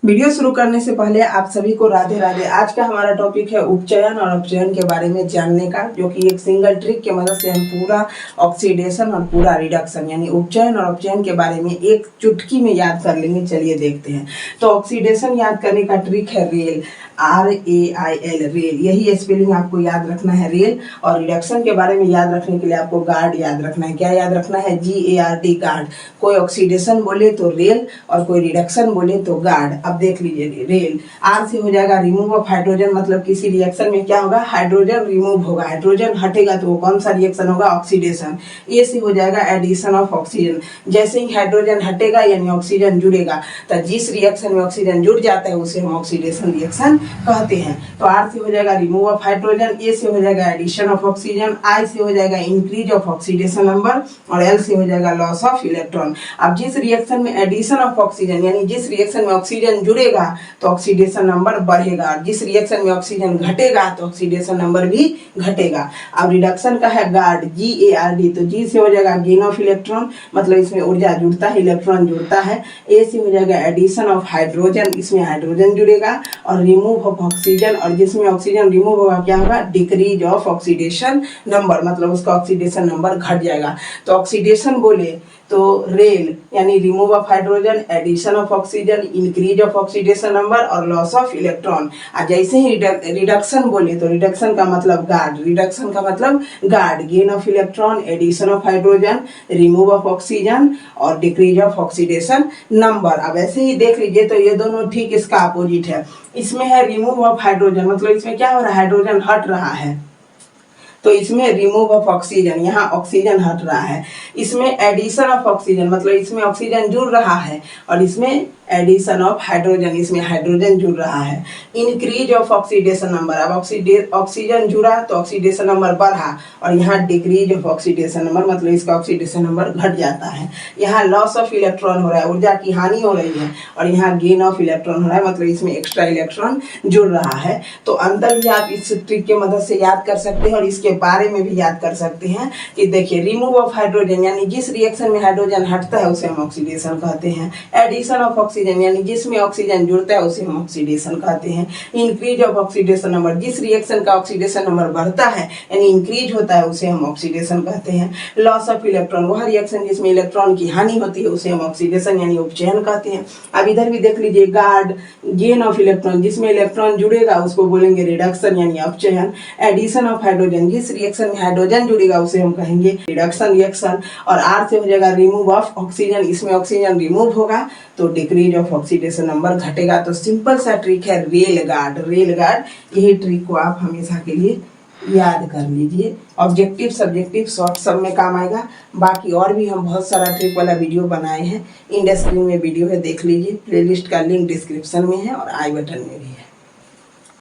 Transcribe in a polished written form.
Video शुरू करने से पहले आप सभी को राधे राधे। आज का हमारा टॉपिक है उपचयन और अपचयन के बारे में जानने का, जो कि एक सिंगल ट्रिक की मदद से हम पूरा ऑक्सीडेशन और पूरा रिडक्शन यानी उपचयन और अपचयन के बारे में एक चुटकी में याद कर लेंगे। चलिए देखते हैं। तो ऑक्सीडेशन याद करने का ट्रिक है रेल, RAIL, रेल, यही स्पेलिंग आपको याद रखना है, रेल। और रिडक्शन के बारे में याद रखने के लिए आपको गार्ड याद रखना है। क्या याद रखना है? GARD, guard. कोई ऑक्सीडेशन बोले तो रेल और कोई रिडक्शन बोले तो गार्ड। अब देख लीजिए, रेल R से हो जाएगा रिमूव ऑफ हाइड्रोजन, मतलब किसी रिएक्शन में क्या होगा? हाइड्रोजन रिमूव होगा, हाइड्रोजन हटेगा तो वो कौन सा रिएक्शन होगा? ऑक्सीडेशन। A से हो जाएगा एडिशन ऑफ ऑक्सीजन, जैसे ही हाइड्रोजन हटेगा यानी ऑक्सीजन जुड़ेगा, तो जिस रिएक्शन में ऑक्सीजन जुड़ जाता है उसे हम ऑक्सीडेशन रिएक्शन कहते हैं। तो R से हो जाएगा रिमूव ऑफ हाइड्रोजन, A से हो जाएगा एडिशन ऑफ ऑक्सीजन, I से हो जाएगा इंक्रीज ऑफ ऑक्सीडेशन नंबर और L से हो जाएगा लॉस ऑफ इलेक्ट्रॉन। अब जिस रिएक्शन में एडिशन ऑफ ऑक्सीजन यानी जिस रिएक्शन में ऑक्सीजन जुड़ेगा तो ऑक्सीडेशन नंबर बढ़ेगा, और जिस रिएक्शन में ऑक्सीजन घटेगा तो ऑक्सीडेशन नंबर भी घटेगा। अब रिडक्शन का है गार्ड, GARD, तो G से हो जाएगा गेन ऑफ इलेक्ट्रॉन, मतलब इसमें ऊर्जा जुड़ता है, इलेक्ट्रॉन जुड़ता है। A से हो जाएगा एडिशन ऑफ हाइड्रोजन, इसमें हाइड्रोजन जुड़ेगा। और रिमूव ऑफ ऑक्सीजन, और जिसमें ऑक्सीजन रिमूव होगा क्या होगा? डिक्रीज ऑफ ऑक्सीडेशन नंबर, मतलब उसका ऑक्सीडेशन नंबर घट जाएगा। तो ऑक्सीडेशन बोले तो रेल यानी remove of hydrogen, addition of oxygen, increase of oxidation number और लॉस ऑफ इलेक्ट्रॉन। और जैसे ही रिडक्शन बोले तो रिडक्शन का मतलब गार्ड, रिडक्शन का मतलब guard, gain of electron, addition of hydrogen, remove of oxygen और डिक्रीज ऑफ ऑक्सीडेशन नंबर। अब ऐसे ही देख लीजिए तो ये दोनों ठीक इसका अपोजिट है। इसमें है रिमूव ऑफ हाइड्रोजन, मतलब इसमें क्या हो रहा है? हाइड्रोजन हट रहा है, तो इसमें रिमूव ऑफ ऑक्सीजन, यहाँ ऑक्सीजन हट रहा है। इसमें एडिशन ऑफ ऑक्सीजन, मतलब इसमें ऑक्सीजन जुड़ रहा है, और इसमें एडिशन ऑफ हाइड्रोजन, इसमें हाइड्रोजन जुड़ रहा है। इंक्रीज ऑफ ऑक्सीडेशन नंबर, अब ऑक्सीजन जुड़ा तो ऑक्सीडेशन नंबर बढ़ा, और यहाँ डिक्रीज ऑफ ऑक्सीडेशन नंबर, मतलब इसका ऑक्सीडेशन नंबर घट जाता है। यहाँ लॉस ऑफ इलेक्ट्रॉन हो रहा है, ऊर्जा की हानि हो रही है, और यहाँ गेन ऑफ इलेक्ट्रॉन हो रहा है, मतलब इसमें एक्स्ट्रा इलेक्ट्रॉन जुड़ रहा है। तो अंतर भी आप इस ट्रिक की मदद से याद कर सकते हैं, और इसके बारे में भी याद कर सकते हैं कि देखिए, रिमूव ऑफ हाइड्रोजन यानी जिस रिएक्शन में हाइड्रोजन हटता है उसे हम ऑक्सीडेशन कहते हैं। एडिशन ऑफ ऑक्सीजन यानी जिसमें ऑक्सीजन जुड़ता है उसे हम ऑक्सीडेशन कहते हैं। इंक्रीज ऑफ ऑक्सीडेशन नंबर, जिस रिएक्शन का ऑक्सीडेशन नंबर बढ़ता है यानी इंक्रीज होता है उसे हम ऑक्सीडेशन कहते हैं। लॉस ऑफ इलेक्ट्रॉन, वह रिएक्शन जिसमें इलेक्ट्रॉन की हानि होती है उसे हम ऑक्सीडेशन यानी उपचयन कहते हैं। अब इधर भी देख लीजिए, गार्ड, गेन ऑफ इलेक्ट्रॉन, जिसमें इलेक्ट्रॉन जुड़ेगा उसको बोलेंगे रिडक्शन यानी अपचयन। एडिशन ऑफ हाइड्रोजन, जिस रिएक्शन में हाइड्रोजन जुड़ेगा उसे हम कहेंगे रिडक्शन रिएक्शन। और R से हो जाएगा रिमूव ऑफ ऑक्सीजन, इसमें ऑक्सीजन रिमूव होगा तो डिक्रीज ऑफ ऑक्सीडेशन नंबर घटेगा। तो सिंपल सा ट्रिक है रेल गार्ड, रेल गार्ड। यही ट्रिक को आप हमेशा के लिए याद कर लीजिए। ऑब्जेक्टिव सब्जेक्टिव शॉर्ट सब में काम आएगा। बाकी और भी हम बहुत सारा ट्रिक वाला वीडियो बनाए हैं, इंड स्क्रीन में वीडियो है, देख लीजिए। प्लेलिस्ट का लिंक डिस्क्रिप्शन में है और आई बटन में भी है।